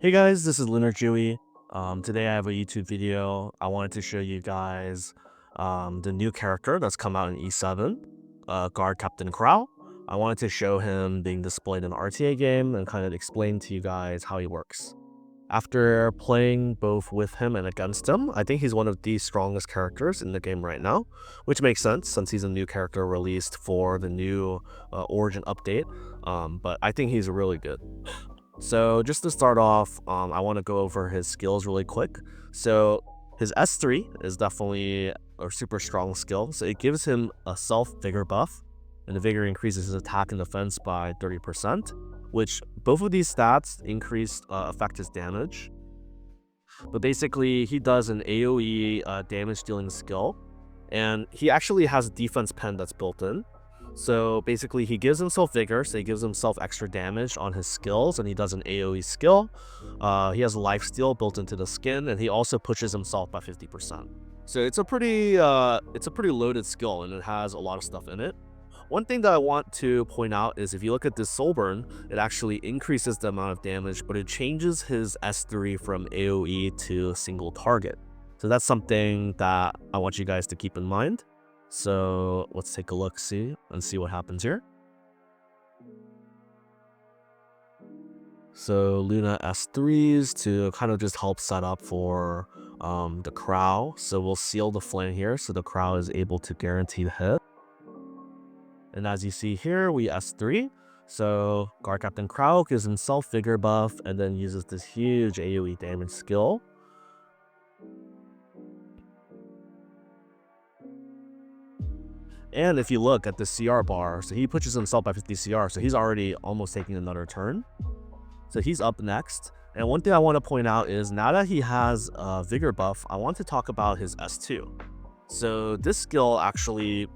Hey guys, this is LunarTzuyu. Today I have a YouTube video. I wanted to show you guys the new character that's come out in E7, guard Captain Krau. I wanted to show him being displayed in an RTA game and kind of explain to you guys how he works. After playing both with him and against him, I think he's one of the strongest characters in the game right now, which makes sense since he's a new character released for the new Origin update. But I think he's really good. So just to start off, I want to go over his skills really quick. So his S3 is definitely a super strong skill. So it gives him a self-vigor buff, and the vigor increases his attack and defense by 30%, which both of these stats affect his damage. But basically, he does an AoE damage dealing skill, and he actually has a defense pen that's built in. So basically, he gives himself vigor, so he gives himself extra damage on his skills, and he does an AoE skill. He has lifesteal built into the skin, and he also pushes himself by 50%. So it's a pretty loaded skill, and it has a lot of stuff in it. One thing that I want to point out is if you look at this soul burn, it actually increases the amount of damage, but it changes his S3 from AoE to single target. So that's something that I want you guys to keep in mind. So let's take a look, see what happens here. So Luna S3s to kind of just help set up for the Krau. So we'll seal the flame here so the Krau is able to guarantee the hit. And as you see here, we S3. So Guard Captain Krau gives himself Vigor buff and then uses this huge AoE damage skill. And if you look at the CR bar, so he pushes himself by 50 CR, so he's already almost taking another turn. So he's up next. And one thing I want to point out is now that he has a Vigor buff, I want to talk about his S2. So this skill actually,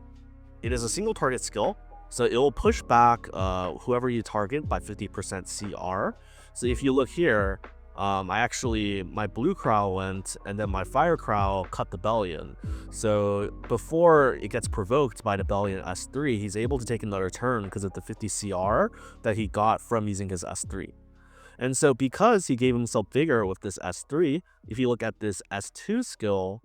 it is a single target skill. So it will push back whoever you target by 50% CR. So if you look here, my blue Krau went, and then my fire Krau cut the Bellion. So before it gets provoked by the Bellion S3, he's able to take another turn because of the 50 CR that he got from using his S3. And so because he gave himself Vigor with this S3, if you look at this S2 skill,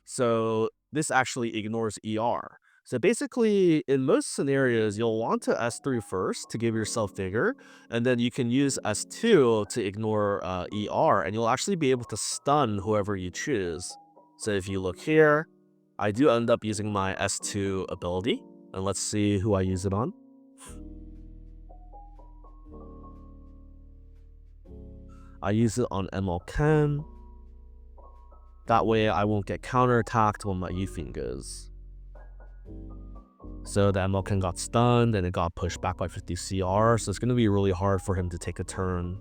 so this actually ignores ER. So basically, in most scenarios, you'll want to S3 first to give yourself Vigor, and then you can use S2 to ignore ER, and you'll actually be able to stun whoever you choose. So if you look here, I do end up using my S2 ability, and let's see who I use it on. I use it on MLK. That way I won't get counterattacked when my Yufeng goes. So the MLK got stunned and it got pushed back by 50 CR, so it's going to be really hard for him to take a turn.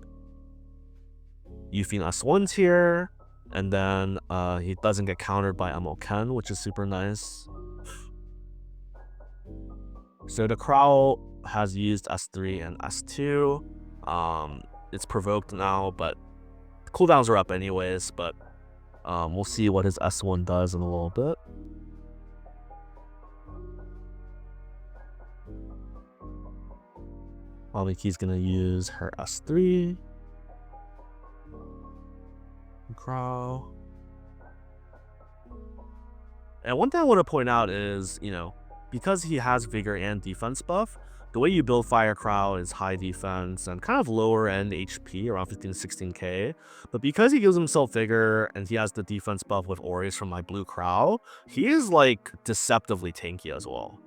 Yufeng S1's here, and then he doesn't get countered by MLK, which is super nice. So the Krau has used S3 and S2. It's provoked now, but cooldowns are up anyways, but we'll see what his S1 does in a little bit. Miki's gonna use her S3. Krau. And one thing I want to point out is, because he has Vigor and defense buff, the way you build Fire Krau is high defense and kind of lower end HP, around 15 to 16k. But because he gives himself Vigor and he has the defense buff with Aureus from my blue Krau, he is like deceptively tanky as well.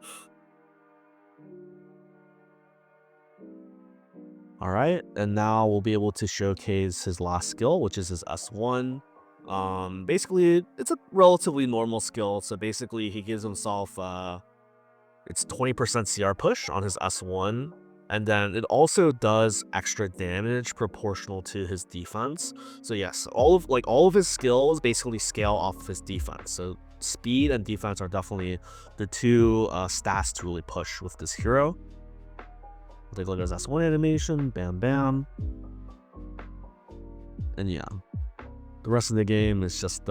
Alright, and now we'll be able to showcase his last skill, which is his S1. Basically, it's a relatively normal skill, so basically he gives himself it's 20% CR push on his S1, and then it also does extra damage proportional to his defense. So yes, all of his skills basically scale off of his defense. So speed and defense are definitely the two stats to really push with this hero. We'll take a look at his S1 animation, bam bam. And yeah, the rest of the game is just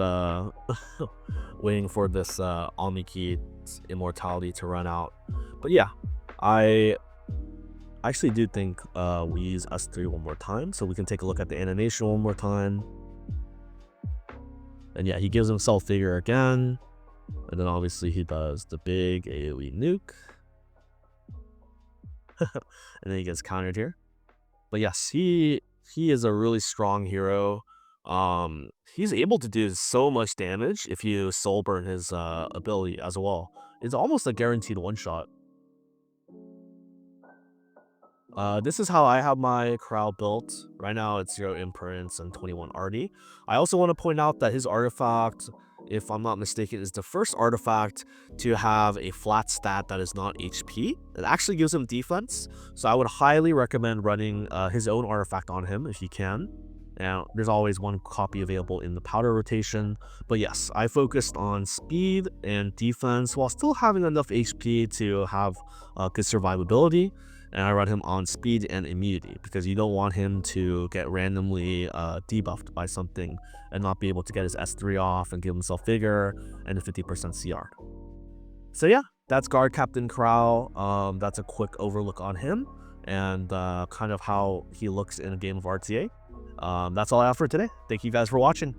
waiting for this Omiki immortality to run out. But yeah, I I actually do think we use S3 one more time, so we can take a look at the animation one more time. And yeah, he gives himself figure again. And then obviously he does the big AoE nuke. And then he gets countered here. But yes, he is a really strong hero. He's able to do so much damage if you soul burn his ability as well. It's almost a guaranteed one shot. This is how I have my Krau built. Right now it's 0 imprints and 21 RD. I also want to point out that his artifact, if I'm not mistaken, is the first artifact to have a flat stat that is not HP. It actually gives him defense, so I would highly recommend running his own artifact on him if you can. Now, there's always one copy available in the powder rotation, but yes, I focused on speed and defense while still having enough HP to have good survivability. And I run him on speed and immunity because you don't want him to get randomly debuffed by something and not be able to get his S3 off and give himself vigor and a 50% CR. So yeah, that's guard Captain Krau. That's a quick overlook on him and kind of how he looks in a game of RTA. That's all I have for today. Thank you guys for watching.